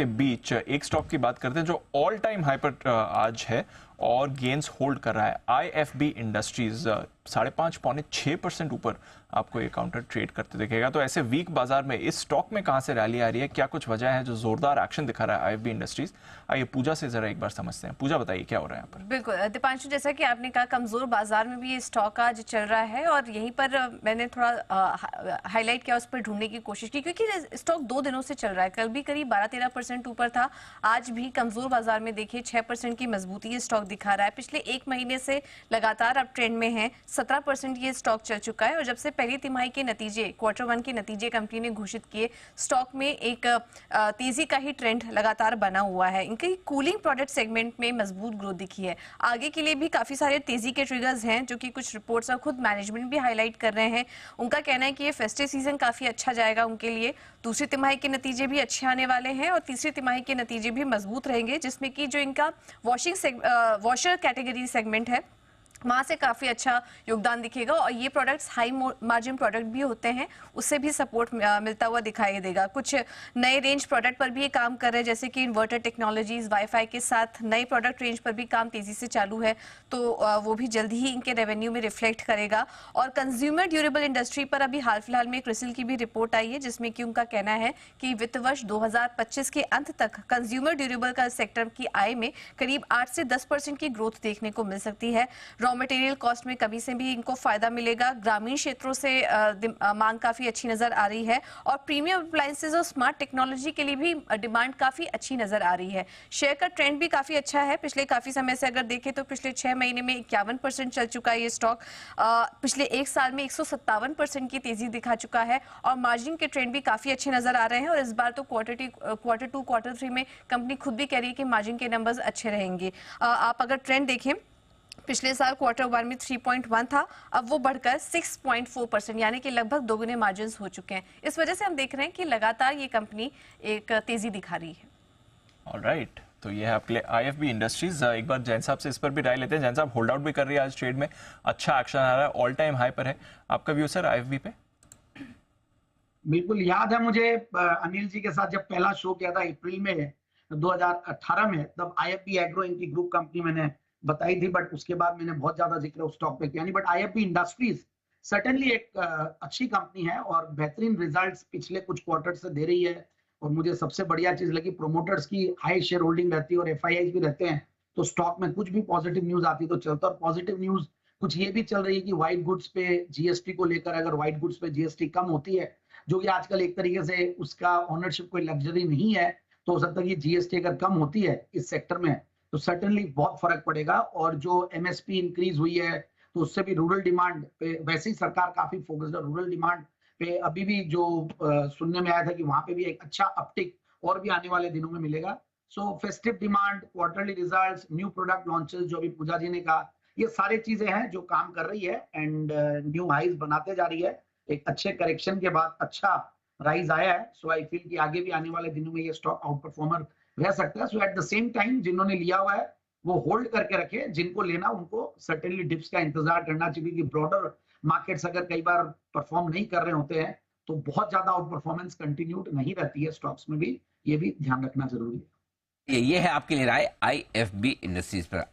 के बीच एक स्टॉक की बात करते हैं जो ऑल टाइम हाई पर आज है और गेन्स होल्ड कर रहा है। आईएफबी इंडस्ट्रीज 5.5 पौने 6% ऊपर आपको ये काउंटर ट्रेड करते दिखेगा। तो ऐसे वीक बाजार में इस स्टॉक में कहां से रैली आ रही है, क्या कुछ वजह है जो जोरदार एक्शन दिखा रहा है आईएफबी इंडस्ट्रीज? आइए पूजा से जरा एक बार समझते हैं। पूजा बताइए क्या हो रहा है यहाँ पर। बिल्कुल दीपांशु, जैसा कि आपने कहा कमजोर बाजार में भी ये स्टॉक आज चल रहा है और यहीं पर मैंने थोड़ा हाईलाइट किया, उस पर ढूंढने की कोशिश की, क्योंकि स्टॉक 2 दिनों से चल रहा है। कल भी करीब 12-13% ऊपर था, आज भी कमजोर बाजार में देखिए 6% की मजबूती ये स्टॉक दिखा रहा है। पिछले 1 महीने से लगातार अप ट्रेंड में है, 17% ये स्टॉक चल चुका है और जब से पहली तिमाही के नतीजे Q1 के नतीजे कंपनी ने घोषित किए, स्टॉक में एक तेजी का ही ट्रेंड लगातार बना हुआ है। इनकी कूलिंग प्रोडक्ट सेगमेंट में मजबूत ग्रोथ दिखी है। आगे के लिए भी काफी सारे तेजी के ट्रिगर्स हैं जो कि कुछ रिपोर्ट्स और खुद मैनेजमेंट भी हाईलाइट कर रहे हैं। उनका कहना है कि ये फेस्टिव सीजन काफी अच्छा जाएगा उनके लिए। दूसरी तिमाही के नतीजे भी अच्छे आने वाले हैं और तीसरी तिमाही के नतीजे भी मजबूत रहेंगे, जिसमें कि जो इनका वॉशर कैटेगरी सेगमेंट है वहाँ से काफ़ी अच्छा योगदान दिखेगा और ये प्रोडक्ट्स हाई मार्जिन प्रोडक्ट भी होते हैं, उससे भी सपोर्ट मिलता हुआ दिखाई देगा। कुछ नए रेंज प्रोडक्ट पर भी ये काम कर रहे हैं, जैसे कि इन्वर्टर टेक्नोलॉजीज, वाईफाई के साथ नए प्रोडक्ट रेंज पर भी काम तेजी से चालू है, तो वो भी जल्दी ही इनके रेवेन्यू में रिफ्लेक्ट करेगा। और कंज्यूमर ड्यूरेबल इंडस्ट्री पर अभी हाल फिलहाल में क्रिसिल की भी रिपोर्ट आई है, जिसमें कि उनका कहना है कि वित्त वर्ष 2025 के अंत तक कंज्यूमर ड्यूरेबल का सेक्टर की आय में करीब 8 से 10% की ग्रोथ देखने को मिल सकती है। रॉ मटेरियल कॉस्ट में कमी से भी इनको फायदा मिलेगा। ग्रामीण क्षेत्रों से मांग काफी अच्छी नजर आ रही है और प्रीमियम अप्लायंसेज और स्मार्ट टेक्नोलॉजी के लिए भी डिमांड काफी अच्छी नजर आ रही है। शेयर का ट्रेंड भी काफी अच्छा है। पिछले काफी समय से अगर देखें तो पिछले 6 महीने में 51% चल चुका है ये स्टॉक। पिछले 1 साल में 157% की तेजी दिखा चुका है और मार्जिन के ट्रेंड भी काफी अच्छे नजर आ रहे हैं और इस बार तो Q2 Q3 में कंपनी खुद भी कह रही है कि मार्जिन के नंबर्स अच्छे रहेंगे। आप अगर ट्रेंड देखें, पिछले साल Q1 में 3.1 था, अब वो बढ़कर 6.4% यानी कि लगभग दोगुने मार्जिन हो चुके हैं। इस वजह से हम देख रहे हैं कि लगातार ये कंपनी एक तेजी दिखा रही है। ऑलराइट, तो ये है आपके लिए आईएफबी इंडस्ट्रीज। एक बार जैन साहब से इस पर भी राय लेते हैं। जैन साहब, होल्ड आउट भी कर रही है आज ट्रेड में, अच्छा एक्शन आ रहा है, ऑल टाइम हाई पर है। आपका व्यू सर आईएफबी पे? बिल्कुल याद है मुझे, अनिल जी के साथ जब पहला शो किया था अप्रैल में 2018 में, तब आईएफबी एग्रो इनकी ग्रुप कंपनी मैंने बताई थी, बट उसके बाद मैंने बहुत ज्यादा जिक्र उस स्टॉक पे किया नहीं। बट आईएफबी इंडस्ट्रीज सर्टेनली एक अच्छी कंपनी है और बेहतरीन रिजल्ट्स पिछले कुछ क्वार्टर से दे रही है। और मुझे सबसे बढ़िया चीज लगी, प्रोमोटर्स की हाई शेयर होल्डिंग रहती है और एफआईआई भी रहते हैं, तो स्टॉक में कुछ भी पॉजिटिव न्यूज आती तो चलता। और पॉजिटिव न्यूज कुछ ये भी चल रही है कि व्हाइट गुड्स पे जीएसटी को लेकर, अगर व्हाइट गुड्स पे जीएसटी कम होती है, जो कि आजकल एक तरीके से उसका ओनरशिप कोई लग्जरी नहीं है, तो हो सकता है कि जीएसटी अगर कम होती है इस सेक्टर में तो सर्टेनली बहुत फर्क पड़ेगा। और जो एमएसपी इंक्रीज हुई है तो उससे भी रूरल डिमांड पे, वैसे ही सरकार काफी फोकस्ड है रूरल डिमांड पे। अभी भी जो सुनने में आया था कि वहां पे भी एक अच्छा अपटिक और भी आने वाले दिनों में मिलेगा। So festive demand, quarterly results, new product launches, जो अभी पूजा जी ने कहा, ये सारी चीजें हैं जो काम कर रही है एंड न्यू हाइज बनाते जा रही है। एक अच्छे करेक्शन के बाद अच्छा राइज आया है। सो आई फील कि आगे भी आने वाले दिनों में ये स्टॉक आउट परफॉर्मर रह सकता है। सो एट द सेम टाइम जिन्होंने लिया हुआ है वो होल्ड करके रखे, जिनको लेना उनको सर्टेनली डिप्स का इंतजार करना चाहिए, कि ब्रॉडर मार्केट्स अगर कई बार परफॉर्म नहीं कर रहे होते हैं तो बहुत ज्यादा आउट परफॉर्मेंस कंटिन्यूड नहीं रहती है स्टॉक्स में भी, ये भी ध्यान रखना जरूरी है। ये है आपके लिए राय आईएफबी इंडस्ट्रीज पर।